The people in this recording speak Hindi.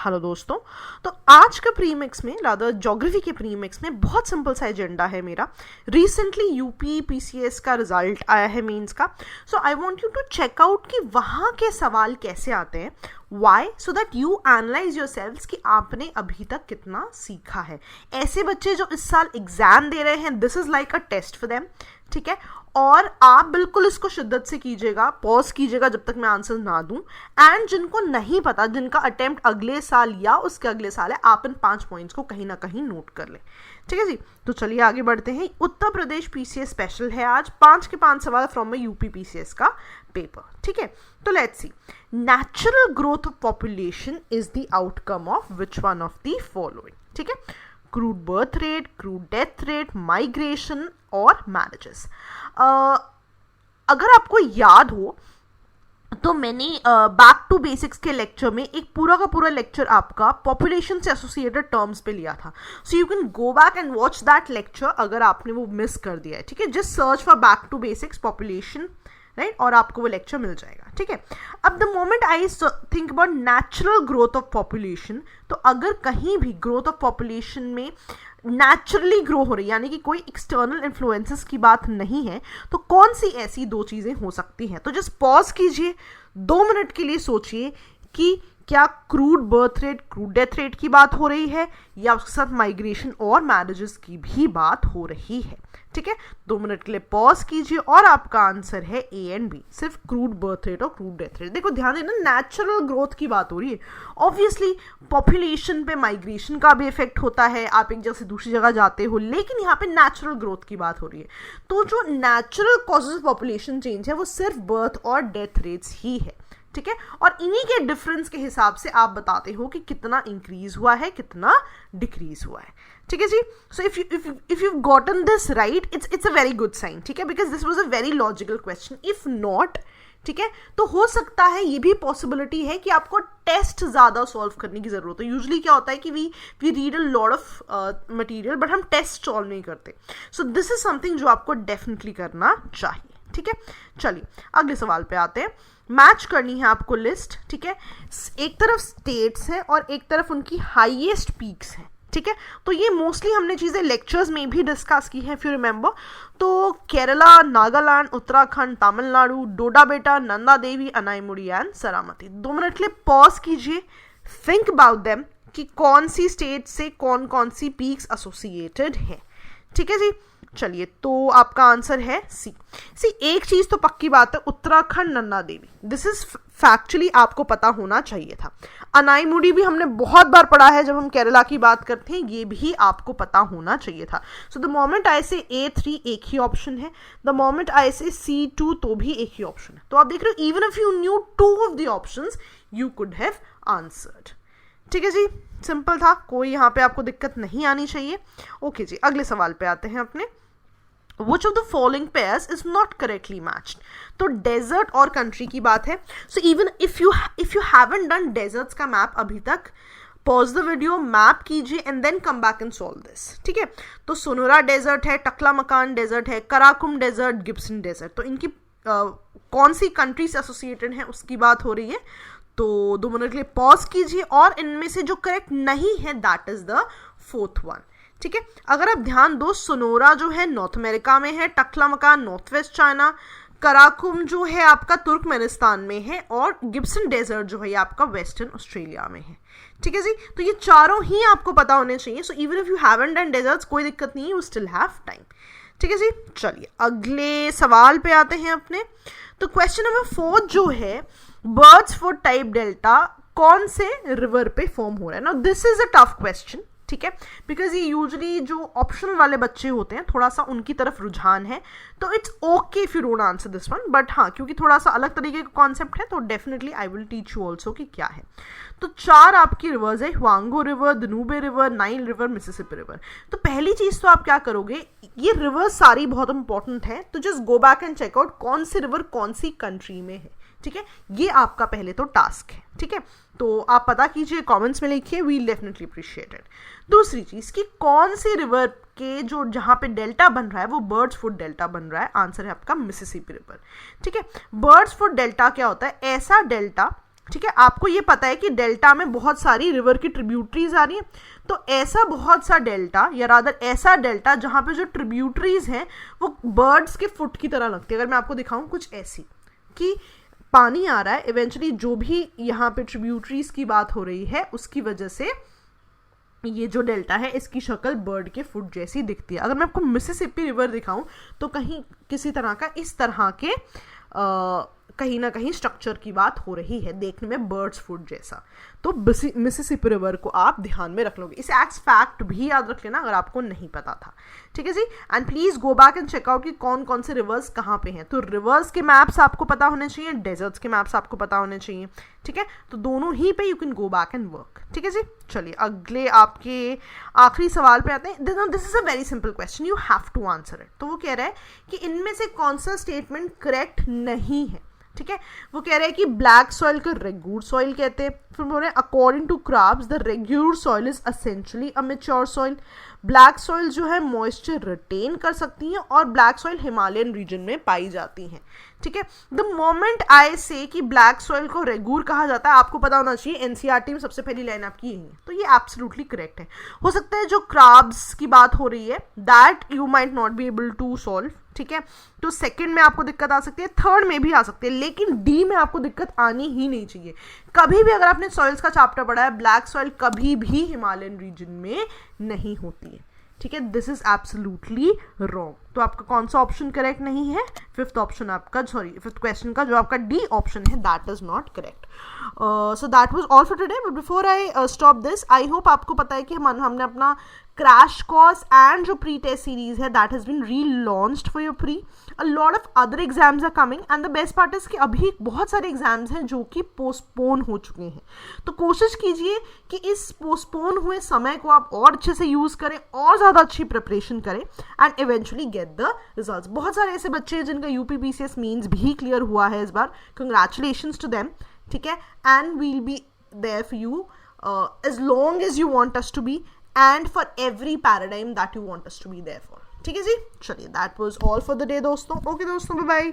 हेलो दोस्तों। तो आज का प्रीमिक्स में रादर ज्योग्राफी के प्रीमिक्स में बहुत सिंपल सा एजेंडा है मेरा। रिसेंटली यूपी पीसीएस का रिजल्ट आया है मेंस का। So I want you to check out कि वहाँ के सवाल कैसे आते हैं, why, so that you analyse your selves कि आपने अभी तक कितना सीखा है। ऐसे बच्चे जो इस साल एग्जाम दे रहे हैं, this is like a test for them, ठीक है। और आप बिल्कुल इसको शिद्दत से कीजिएगा, पॉज कीजिएगा जब तक मैं आंसर ना दूं। एंड जिनको नहीं पता, जिनका अटेम्प्ट अगले साल या उसके अगले साल है, आप इन 5 पॉइंट्स को कहीं ना कहीं नोट कर लें, ठीक है जी। तो चलिए आगे बढ़ते हैं। उत्तर प्रदेश पीसीएस स्पेशल है आज, 5 के 5 सवाल फ्रॉम माय यूपी पीसीएस का पेपर, ठीक है। तो let's see, natural growth of population is the outcome of which one of the following, ठीक है। Crude birth rate, crude death rate, migration और मैरिजेस। अगर आपको याद हो तो मैंने बैक टू बेसिक्स के लेक्चर में एक पूरा का पूरा लेक्चर आपका पॉपुलेशन से एसोसिएटेड टर्म्स पे लिया था। So you can go back and watch that lecture अगर आपने वो मिस कर दिया है, ठीक है। Just search for back to basics population, right, और आपको वो लेक्चर मिल जाएगा, ठीक है। अब the moment I think about natural growth of population, तो अगर कहीं भी ग्रोथ ऑफ पॉपुलेशन में नेचुरली ग्रो हो रही, यानी कि कोई एक्सटर्नल इन्फ्लुएंसेस की बात नहीं है, तो कौन सी ऐसी 2 चीजें हो सकती हैं। तो जस्ट पॉज कीजिए, 2 मिनट के लिए सोचिए कि क्या crude birth rate, crude death rate की बात हो रही है या उसके साथ माइग्रेशन और मैरिजेस की भी बात हो रही है, ठीक है। 2 मिनट के लिए पॉज कीजिए और आपका आंसर है ए एंड बी, सिर्फ क्रूड बर्थ रेट और क्रूड डेथ रेट। देखो ध्यान देना, नेचुरल ग्रोथ की बात हो रही है। ऑब्वियसली पॉपुलेशन पे माइग्रेशन का भी इफेक्ट होता है, आप एक जगह से दूसरी जगह जाते हो, लेकिन यहाँ पे नेचुरल ग्रोथ की बात हो रही है। तो जो natural causes of population change है वो सिर्फ बर्थ और डेथ रेट्स ही है, ठीक है। और इन्हीं के डिफरेंस के हिसाब से आप बताते हो कि कितना इंक्रीज हुआ है, कितना डिक्रीज हुआ है, ठीक है जी। So if you gotten this right, it's a very good sign, ठीक है, because this was a very logical question. If not, ठीक है, तो हो सकता है ये भी पॉसिबिलिटी है कि आपको टेस्ट ज्यादा सॉल्व करने की जरूरत है। यूजुअली क्या होता है कि we read a lot of material but हम टेस्ट सॉल्व नहीं करते। सो दिस इज समथिंग जो आपको डेफिनेटली करना चाहिए, ठीक है। चलिए अगले सवाल पे आते हैं। मैच करनी है आपको लिस्ट, ठीक है। एक तरफ स्टेट्स हैं और एक तरफ उनकी हाईएस्ट पीक्स हैं, ठीक है। तो ये मोस्टली हमने चीजें लेक्चर्स में भी डिस्कस की है, इफ यू रिमेंबर। तो केरला, नागालैंड, उत्तराखंड, तमिलनाडु, डोडा बेटा, नंदा देवी, अनाईमुड़ी एंड सरामती। 2 मिनट के लिए पॉज कीजिए, थिंक अबाउट देम कि कौन सी स्टेट से कौन कौन सी पीक्स एसोसिएटेड है, ठीक है जी। चलिए, तो आपका आंसर है सी। एक चीज तो पक्की बात है, Uttarakhand, Nanda Devi, this is factually आपको पता होना चाहिए था। अनाईमुड़ी भी हमने बहुत बार पढ़ा है जब हम केरला की बात करते हैं, ये भी आपको पता होना चाहिए था। सो द मोमेंट आई से A3 एक ही ऑप्शन है, द मोमेंट आई से C2 तो भी एक ही ऑप्शन है। तो आप देख रहे हो, even if you new 2 of the options you could have answered, ठीक है जी। सिंपल था, कोई यहाँ पे आपको दिक्कत नहीं आनी चाहिए। ओके जी, अगले सवाल पे आते हैं अपने। Which of the following pairs is not correctly matched? तो डेजर्ट और कंट्री की बात है। So even if you haven't done deserts का मैप अभी तक, पॉज द वीडियो, मैप कीजिए and then come back and solve this, ठीक है। तो सोनोरा डेजर्ट है, टकलामकान डेजर्ट है, कराकुम डेजर्ट, गिब्सन डेजर्ट। तो इनकी कौन सी कंट्री से एसोसिएटेड है उसकी बात हो रही है। तो 2 मिनट के लिए पॉज कीजिए और इनमें से जो करेक्ट नहीं है that is the 4th one, ठीक है। अगर आप ध्यान दो, सोनोरा जो है नॉर्थ अमेरिका में है, Taklamakan north west China, Karakum जो है आपका तुर्कमेनिस्तान में है और गिब्सन डेजर्ट जो है आपका वेस्टर्न ऑस्ट्रेलिया में है, ठीक है जी। तो ये चारों ही आपको पता होने चाहिए। So even if you haven't done deserts, कोई दिक्कत नहीं है, यू स्टिल हैव टाइम, ठीक है जी। चलिए अगले सवाल पे आते हैं अपने। तो क्वेश्चन नंबर 4 जो है, बर्ड्स फॉर टाइप डेल्टा कौन से रिवर पे फॉर्म हो रहा है। Now this is a tough question, ठीक है, बिकॉज ये यूजुअली जो ऑप्शनल वाले बच्चे होते हैं थोड़ा सा उनकी तरफ रुझान है, तो it's okay if you don't answer this one. But हाँ, क्योंकि थोड़ा सा अलग तरीके का कॉन्सेप्ट है तो definitely I will teach you also कि क्या है। तो 4 आपकी रिवर्स है, Hwang Ho river, Danube river, Nile river, Mississippi river. तो पहली चीज तो आप क्या करोगे, ये रिवर्स सारी बहुत इंपॉर्टेंट है, तो just go back and check out कौन सी रिवर कौन सी कंट्री में है, ठीक है। ये आपका पहले तो टास्क है, ठीक है। तो आप पता कीजिए, कमेंट्स में लिखिए, वी डेफिनेटली अप्रिशिएट इट। दूसरी चीज कि कौन सी रिवर के जो जहां पे डेल्टा बन रहा है वो बर्ड्स फुट डेल्टा बन रहा है, आंसर है आपका मिसिसिपी रिवर, ठीक है। बर्ड्स फुट डेल्टा क्या होता है, ऐसा डेल्टा ठीक है, आपको ये पता है कि डेल्टा में बहुत सारी रिवर की ट्रिब्यूटरीज आ रही हैं, तो ऐसा बहुत सा डेल्टा या रादर ऐसा डेल्टा जहां पे जो ट्रिब्यूटरीज हैं वो बर्ड्स के फुट की तरह लगती है। अगर मैं आपको दिखाऊं कुछ ऐसी कि पानी आ रहा है, इवेंचुअली जो भी यहाँ पे ट्रिब्यूटरीज की बात हो रही है उसकी वजह से ये जो डेल्टा है इसकी शक्ल बर्ड के फुट जैसी दिखती है। अगर मैं आपको मिसिसिपी रिवर दिखाऊं तो कहीं किसी तरह का इस तरह के कहीं ना कहीं स्ट्रक्चर की बात हो रही है, देखने में बर्ड्स फुट जैसा। तो मिसिसिपी रिवर को आप ध्यान में रख लोगे। इस एक्स फैक्ट भी याद रख लेना अगर आपको नहीं पता था, ठीक है जी। And please go back and check out कि कौन कौन से रिवर्स कहाँ पे हैं। तो रिवर्स के मैप्स आपको पता होने चाहिए, डेजर्ट्स के मैप्स आपको पता होने चाहिए, ठीक है। तो दोनों ही पे you can go back and work, ठीक है जी। चलिए अगले आपके आखिरी सवाल पे आते हैं। This is a very simple question, you have to answer it. तो वो कह रहा है कि इनमें से कौन सा स्टेटमेंट करेक्ट नहीं है, ठीक है। वो कह रहे हैं कि ब्लैक सॉइल को रेगुर सॉइल कहते हैं। फिर बोल रहे हैं according to Krebs the regur soil is essentially a mature soil. Black soil जो है मॉइस्चर रिटेन कर सकती है और ब्लैक सॉइल हिमालयन रीजन में पाई जाती है, ठीक है। द मोमेंट आई से कि ब्लैक सॉइल को रेगुर कहा जाता है, आपको पता होना चाहिए एनसीईआरटी में सबसे पहली लाइन आपकी यही है, तो ये एब्सोल्युटली करेक्ट है। हो सकता है जो क्राब्स की बात हो रही है that you might not be able to solve, ठीक है। तो सेकंड में आपको दिक्कत आ सकती है, थर्ड में भी आ सकती है, लेकिन डी में आपको दिक्कत आनी ही नहीं चाहिए। कभी भी अगर आपने सॉइल्स का चैप्टर पढ़ा है, ब्लैक सॉइल कभी भी हिमालयन रीजन में नहीं होती है, ठीक है। This is absolutely wrong. तो आपका कौन सा ऑप्शन करेक्ट नहीं है? फिफ्थ ऑप्शन आपका, सॉरी फिफ्थ क्वेश्चन का जो आपका डी ऑप्शन है that is not correct. So that was all for today, but before I stop this, I hope आपको पता है कि हमने अपना क्रैश कोर्स एंड जो प्री टेस्ट सीरीज है that has been relaunched for your pre. A lot of other exams are coming and the best part is कि अभी बहुत सारे एग्जाम्स हैं जो कि पोस्टपोन हो चुके हैं। तो कोशिश कीजिए कि इस पोस्टपोन हुए समय को आप और अच्छे से यूज करें और ज्यादा अच्छी प्रिपरेशन करें and eventually get the results. बहुत सारे ऐसे बच्चे हैं जिनका यूपीपीसीएस मीन्स भी क्लियर हुआ है इस बार, कंग्रेचुलेशंस टू देम, ठीक है। And we'll be there for you as long as you want us to be and for every paradigm that you want us to be there for, ठीक है जी। चलिए that was all for the day दोस्तों। ओके दोस्तों, बाय बाय।